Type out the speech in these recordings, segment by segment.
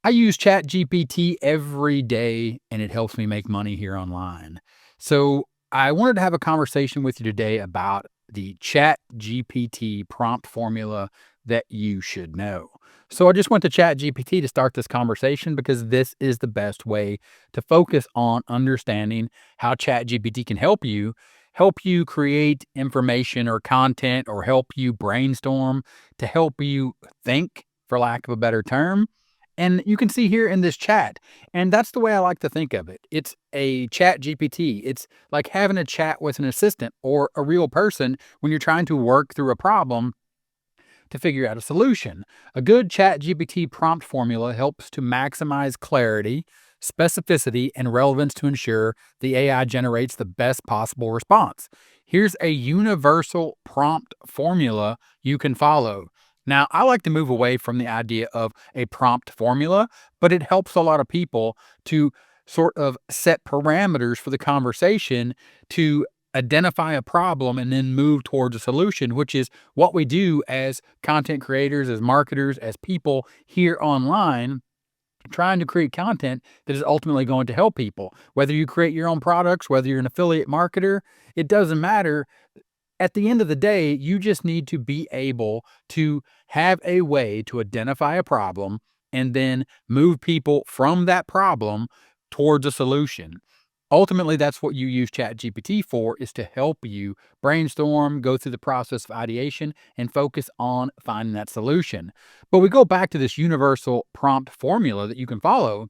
I use ChatGPT every day and it helps me make money here online. So I wanted to have a conversation with you today about the ChatGPT prompt formula that you should know. So I just went to ChatGPT to start this conversation because this is the best way to focus on understanding how ChatGPT can help you create information or content or help you brainstorm to help you think, for lack of a better term, and you can see here in this chat, and that's the way I like to think of it. It's a chat GPT. It's like having a chat with an assistant or a real person when you're trying to work through a problem to figure out a solution. A good chat GPT prompt formula helps to maximize clarity, specificity, and relevance to ensure the AI generates the best possible response. Here's a universal prompt formula you can follow. Now, I like to move away from the idea of a prompt formula, but it helps a lot of people to sort of set parameters for the conversation to identify a problem and then move towards a solution, which is what we do as content creators, as marketers, as people here online trying to create content that is ultimately going to help people. Whether you create your own products, whether you're an affiliate marketer, it doesn't matter. At the end of the day, you just need to be able to have a way to identify a problem and then move people from that problem towards a solution. Ultimately, that's what you use ChatGPT for, is to help you brainstorm, go through the process of ideation, and focus on finding that solution. But we go back to this universal prompt formula that you can follow.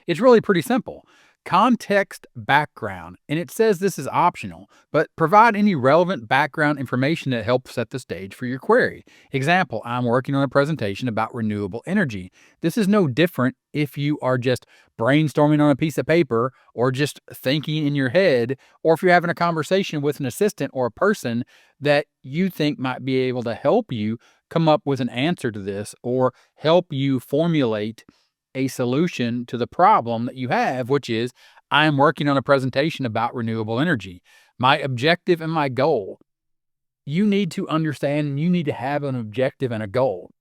It's really pretty simple. Context background, and it says this is optional, but provide any relevant background information that helps set the stage for your query. Example, I'm working on a presentation about renewable energy. This is no different if you are just brainstorming on a piece of paper or just thinking in your head, or if you're having a conversation with an assistant or a person that you think might be able to help you come up with an answer to this or help you formulate a solution to the problem that you have, which is I am working on a presentation about renewable energy. My objective and my goal. You need to understand and you need to have an objective and a goal.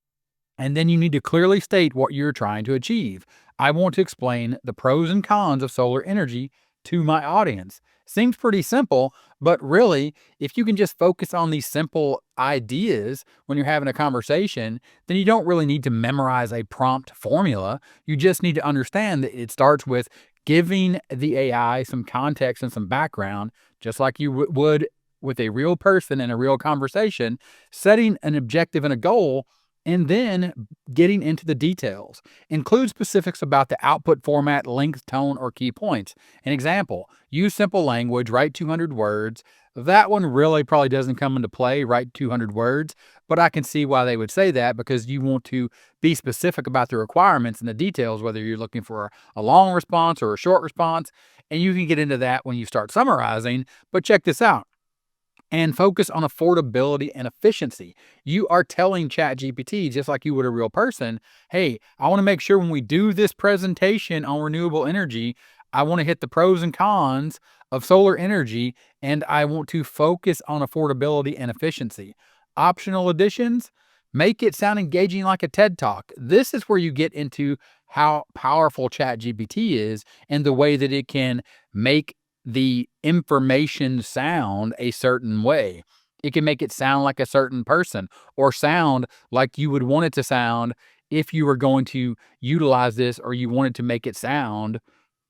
And then you need to clearly state what you're trying to achieve. I want to explain the pros and cons of solar energy to my audience. Seems pretty simple, but really, if you can just focus on these simple ideas when you're having a conversation, then you don't really need to memorize a prompt formula. You just need to understand that it starts with giving the AI some context and some background, just like you would with a real person in a real conversation, setting an objective and a goal, and then getting into the details. Include specifics about the output format, length, tone, or key points. An example, use simple language, write 200 words. That one really probably doesn't come into play, write 200 words, but I can see why they would say that because you want to be specific about the requirements and the details, whether you're looking for a long response or a short response. And you can get into that when you start summarizing. But check this out, and focus on affordability and efficiency. You are telling ChatGPT, just like you would a real person, hey, I want to make sure when we do this presentation on renewable energy, I want to hit the pros and cons of solar energy, and I want to focus on affordability and efficiency. Optional additions, make it sound engaging like a TED Talk. This is where you get into how powerful ChatGPT is and the way that it can make the information sound a certain way. It can make it sound like a certain person or sound like you would want it to sound if you were going to utilize this, or you wanted to make it sound,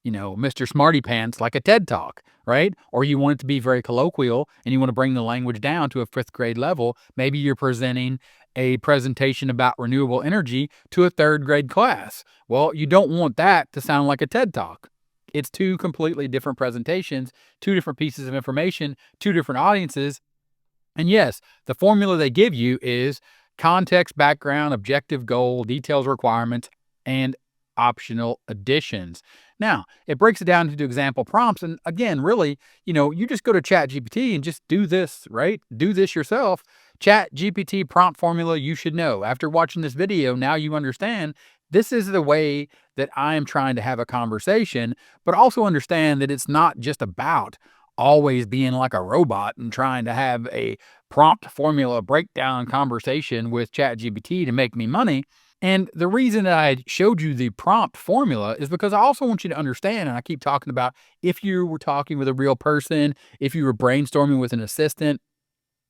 Mr. Smarty Pants like a TED Talk, right? Or you want it to be very colloquial and you want to bring the language down to a fifth grade level. Maybe you're presenting a presentation about renewable energy to a third grade class. Well, you don't want that to sound like a TED Talk. It's two completely different presentations, two different pieces of information, two different audiences. And yes, the formula they give you is context, background, objective, goal, details, requirements, and optional additions. Now, it breaks it down into example prompts. And again, really, you just go to ChatGPT and just do this, right? Do this yourself. ChatGPT prompt formula you should know. After watching this video, now you understand this is the way that I am trying to have a conversation, but also understand that it's not just about always being like a robot and trying to have a prompt formula breakdown conversation with ChatGPT to make me money. And the reason that I showed you the prompt formula is because I also want you to understand, and I keep talking about if you were talking with a real person, if you were brainstorming with an assistant,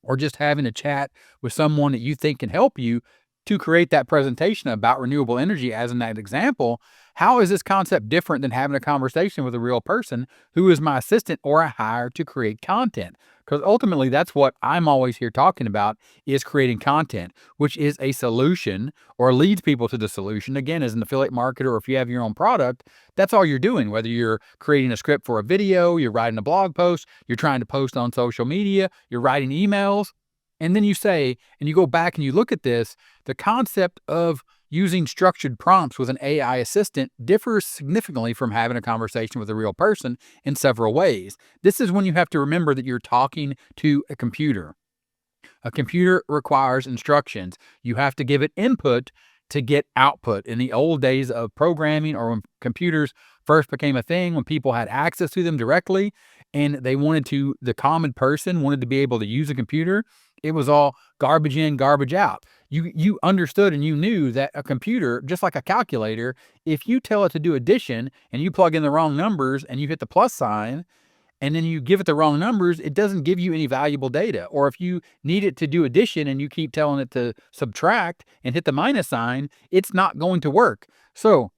or just having a chat with someone that you think can help you to create that presentation about renewable energy, as in that example, how is this concept different than having a conversation with a real person who is my assistant or I hire to create content? Because ultimately, that's what I'm always here talking about is creating content, which is a solution or leads people to the solution. Again, as an affiliate marketer, or if you have your own product, that's all you're doing. Whether you're creating a script for a video, you're writing a blog post, you're trying to post on social media, you're writing emails, and then you say, and you go back and you look at this, the concept of using structured prompts with an AI assistant differs significantly from having a conversation with a real person in several ways. This is when you have to remember that you're talking to a computer. A computer requires instructions. You have to give it input to get output. In the old days of programming, or when computers first became a thing, when people had access to them directly and the common person wanted to be able to use a computer, it was all garbage in, garbage out. You understood and you knew that a computer, just like a calculator, if you tell it to do addition and you plug in the wrong numbers and you hit the plus sign, and then you give it the wrong numbers, it doesn't give you any valuable data. Or if you need it to do addition and you keep telling it to subtract and hit the minus sign, it's not going to work. So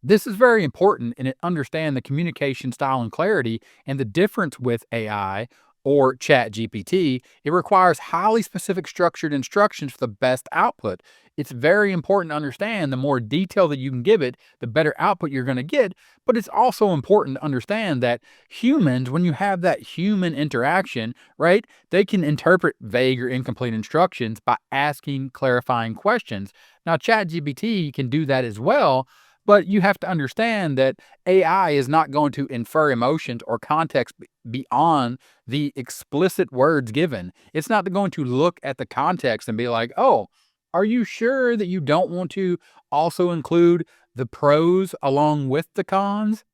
this is very important, and understand the communication style and clarity and the difference with AI or ChatGPT. It requires highly specific structured instructions for the best output. It's very important to understand the more detail that you can give it, the better output you're going to get. But it's also important to understand that humans, when you have that human interaction, right, they can interpret vague or incomplete instructions by asking clarifying questions. Now, ChatGPT can do that as well, but you have to understand that AI is not going to infer emotions or context beyond the explicit words given. It's not going to look at the context and be like, oh, are you sure that you don't want to also include the pros along with the cons?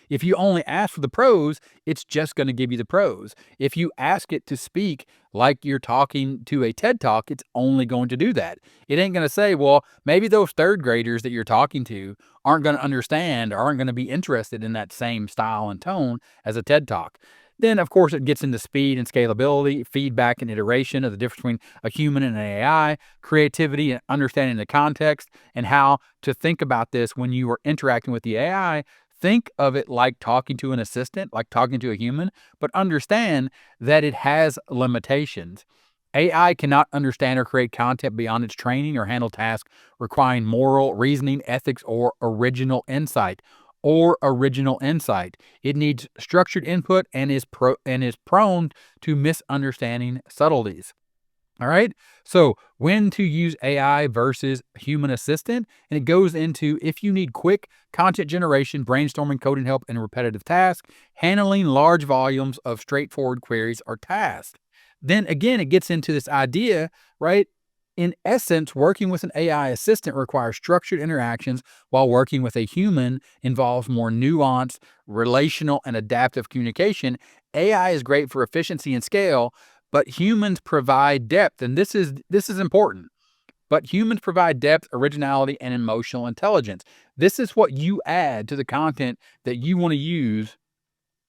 If you only ask for the pros, it's just going to give you the pros. If you ask it to speak like you're talking to a TED Talk, it's only going to do that. It ain't going to say, well, maybe those third graders that you're talking to aren't going to understand or aren't going to be interested in that same style and tone as a TED Talk. Then, of course, it gets into speed and scalability, feedback and iteration of the difference between a human and an AI, creativity and understanding the context, and how to think about this when you are interacting with the AI. Think of it like talking to an assistant, like talking to a human, but understand that it has limitations. AI cannot understand or create content beyond its training or handle tasks requiring moral, reasoning, ethics, or original insight. It needs structured input and is prone to misunderstanding subtleties. All right. So when to use AI versus human assistant. And it goes into if you need quick content generation, brainstorming, coding help, and repetitive tasks, handling large volumes of straightforward queries or tasks. Then again, it gets into this idea, right? In essence, working with an AI assistant requires structured interactions, while working with a human involves more nuanced, relational, and adaptive communication. AI is great for efficiency and scale, but humans provide depth, and this is important. But humans provide depth, originality, and emotional intelligence. This is what you add to the content that you want to use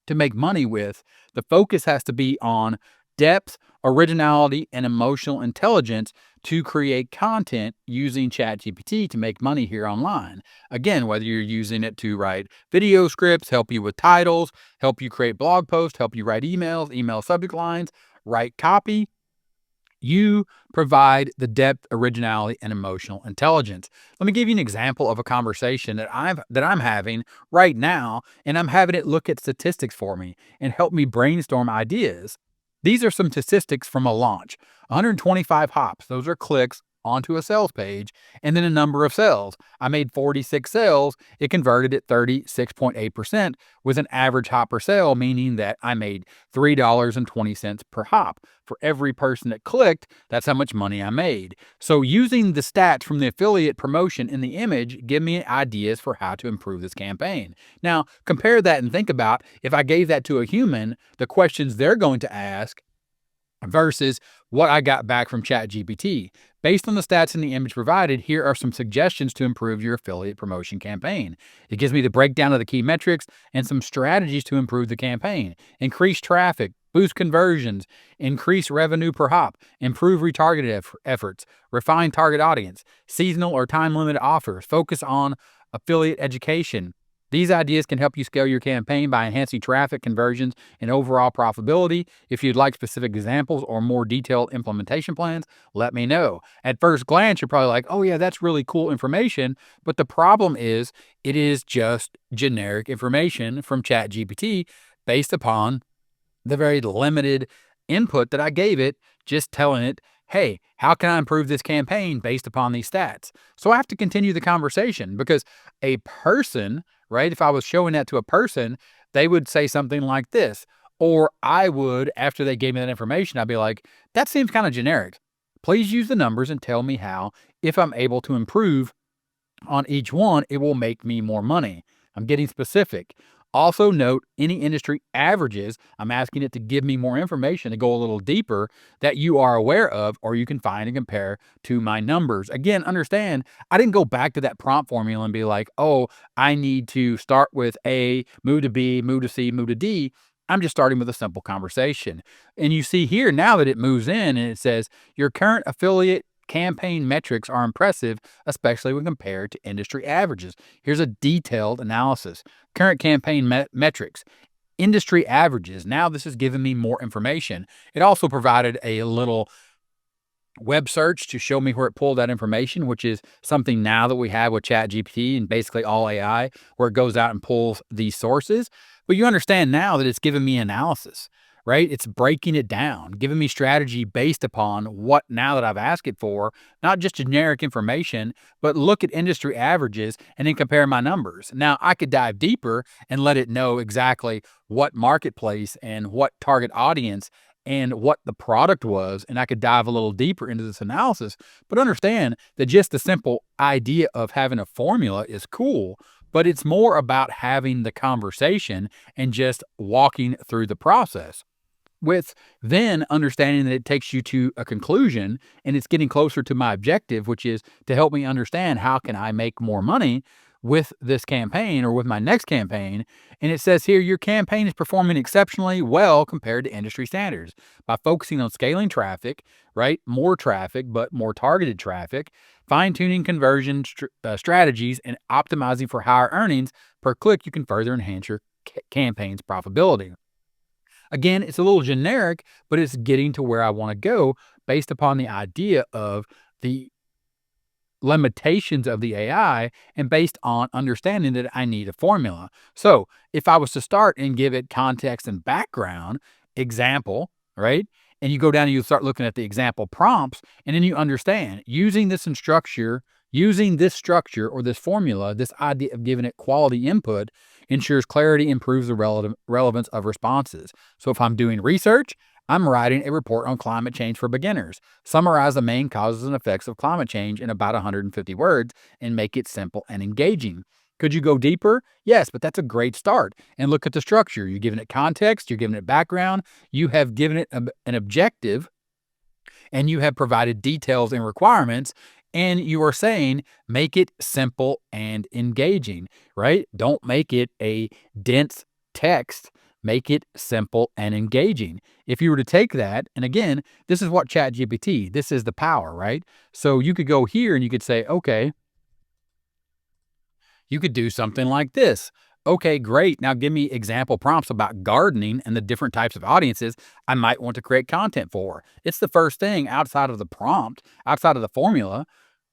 to make money with. The focus has to be on depth, originality, and emotional intelligence to create content using ChatGPT to make money here online. Again, whether you're using it to write video scripts, help you with titles, help you create blog posts, help you write emails, email subject lines, write copy, you provide the depth, originality, and emotional intelligence. Let me give you an example of a conversation that I'm having right now, and I'm having it look at statistics for me and help me brainstorm ideas. These are some statistics from a launch. 125 hops, those are clicks onto a sales page, and then a number of sales. I made 46 sales. It converted at 36.8% with an average hop per sale, meaning that I made $3.20 per hop. For every person that clicked, that's how much money I made. So using the stats from the affiliate promotion in the image give me ideas for how to improve this campaign. Now, compare that and think about if I gave that to a human, the questions they're going to ask versus what I got back from ChatGPT. Based on the stats in the image provided, here are some suggestions to improve your affiliate promotion campaign. It gives me the breakdown of the key metrics and some strategies to improve the campaign. Increase traffic, boost conversions, increase revenue per hop, improve retargeted efforts, refine target audience, seasonal or time limited offers, focus on affiliate education. These ideas can help you scale your campaign by enhancing traffic conversions and overall profitability. If you'd like specific examples or more detailed implementation plans, let me know. At first glance, you're probably like, oh, yeah, that's really cool information. But the problem is, it is just generic information from ChatGPT based upon the very limited input that I gave it, just telling it, hey, how can I improve this campaign based upon these stats? So I have to continue the conversation because a person, right, if I was showing that to a person, they would say something like this. Or I would, after they gave me that information, I'd be like, that seems kind of generic. Please use the numbers and tell me how, if I'm able to improve on each one, it will make me more money. I'm getting specific. Also note any industry averages. I'm asking it to give me more information to go a little deeper that you are aware of, or you can find and compare to my numbers. Again, understand, I didn't go back to that prompt formula and be like, oh, I need to start with A, move to B, move to C, move to D. I'm just starting with a simple conversation. And you see here now that it moves in and it says your current affiliate campaign metrics are impressive, especially when compared to industry averages. Here's a detailed analysis. Current campaign metrics, industry averages. Now this is giving me more information. It also provided a little web search to show me where it pulled that information, which is something now that we have with ChatGPT and basically all AI, where it goes out and pulls these sources. But you understand now that it's giving me analysis, right? It's breaking it down, giving me strategy based upon what now that I've asked it for, not just generic information, but look at industry averages and then compare my numbers. Now I could dive deeper and let it know exactly what marketplace and what target audience and what the product was, and I could dive a little deeper into this analysis. But understand that just the simple idea of having a formula is cool, but it's more about having the conversation and just walking through the process, with then understanding that it takes you to a conclusion and it's getting closer to my objective, which is to help me understand how can I make more money with this campaign or with my next campaign. And it says here, your campaign is performing exceptionally well compared to industry standards by focusing on scaling traffic, right? More traffic, but more targeted traffic, fine-tuning conversion strategies, and optimizing for higher earnings per click. You can further enhance your campaign's profitability. Again, it's a little generic, but it's getting to where I want to go based upon the idea of the limitations of the AI and based on understanding that I need a formula. So if I was to start and give it context and background, example, right? And you go down and you start looking at the example prompts, and then you understand using this structure or this formula, this idea of giving it quality input ensures clarity, improves the relevance of responses. So if I'm doing research, I'm writing a report on climate change for beginners. Summarize the main causes and effects of climate change in about 150 words and make it simple and engaging. Could you go deeper? Yes, but that's a great start. And look at the structure. You're giving it context, you're giving it background, you have given it an objective, and you have provided details and requirements, and you are saying make it simple and engaging, right? Don't make it a dense text. Make it simple and engaging. If you were to take that, and again, this is what ChatGPT, this is the power, right? So you could go here and you could say, okay, you could do something like this. Okay, great. Now give me example prompts about gardening and the different types of audiences I might want to create content for. It's the first thing outside of the prompt, outside of the formula.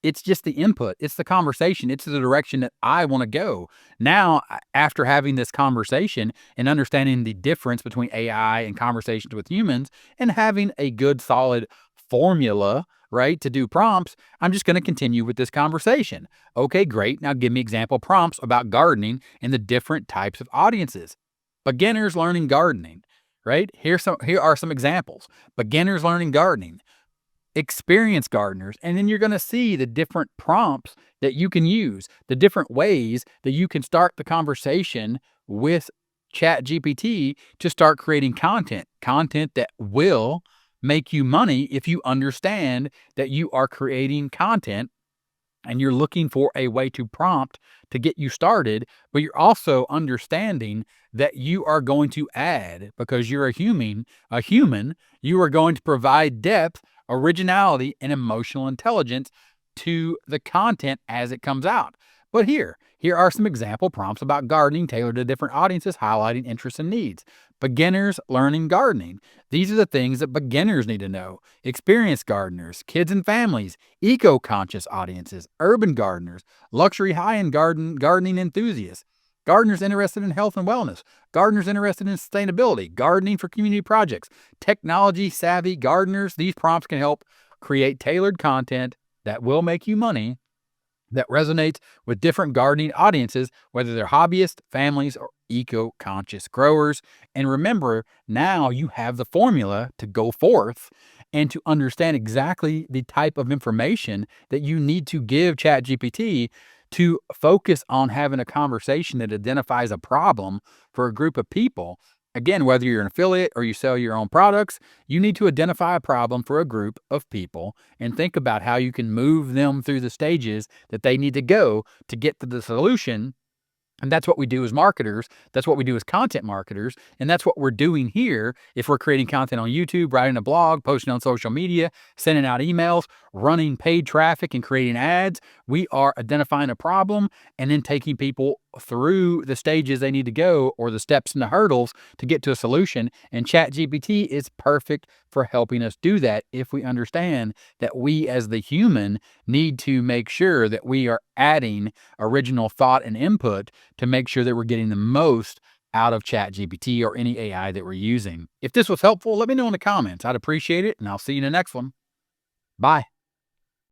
It's just the input. It's the conversation. It's the direction that I want to go. Now, after having this conversation and understanding the difference between AI and conversations with humans and having a good, solid formula, right, to do prompts, I'm just going to continue with this conversation. Okay, great. Now give me example prompts about gardening and the different types of audiences. Beginners learning gardening, right? Here are some examples. Beginners learning gardening, experienced gardeners, and then you're going to see the different prompts that you can use, the different ways that you can start the conversation with ChatGPT to start creating content that will make you money if you understand that you are creating content and you're looking for a way to prompt to get you started, but you're also understanding that you are going to add, because you're a human, you are going to provide depth, originality, and emotional intelligence to the content as it comes out. But here are some example prompts about gardening tailored to different audiences, highlighting interests and needs. Beginners learning gardening. These are the things that beginners need to know. Experienced gardeners, kids and families, eco-conscious audiences, urban gardeners, luxury high-end gardening enthusiasts, gardeners interested in health and wellness, gardeners interested in sustainability, gardening for community projects, technology-savvy gardeners. These prompts can help create tailored content that will make you money, that resonates with different gardening audiences, whether they're hobbyists, families, or eco-conscious growers. And remember, now you have the formula to go forth and to understand exactly the type of information that you need to give ChatGPT to focus on having a conversation that identifies a problem for a group of people. Again, whether you're an affiliate or you sell your own products, you need to identify a problem for a group of people and think about how you can move them through the stages that they need to go to get to the solution. And that's what we do as marketers. That's what we do as content marketers. And that's what we're doing here. If we're creating content on YouTube, writing a blog, posting on social media, sending out emails, running paid traffic, and creating ads, we are identifying a problem and then taking people through the stages they need to go, or the steps and the hurdles to get to a solution. And ChatGPT is perfect for helping us do that if we understand that we as the human need to make sure that we are adding original thought and input to make sure that we're getting the most out of ChatGPT or any AI that we're using. If this was helpful, let me know in the comments. I'd appreciate it, and I'll see you in the next one. Bye.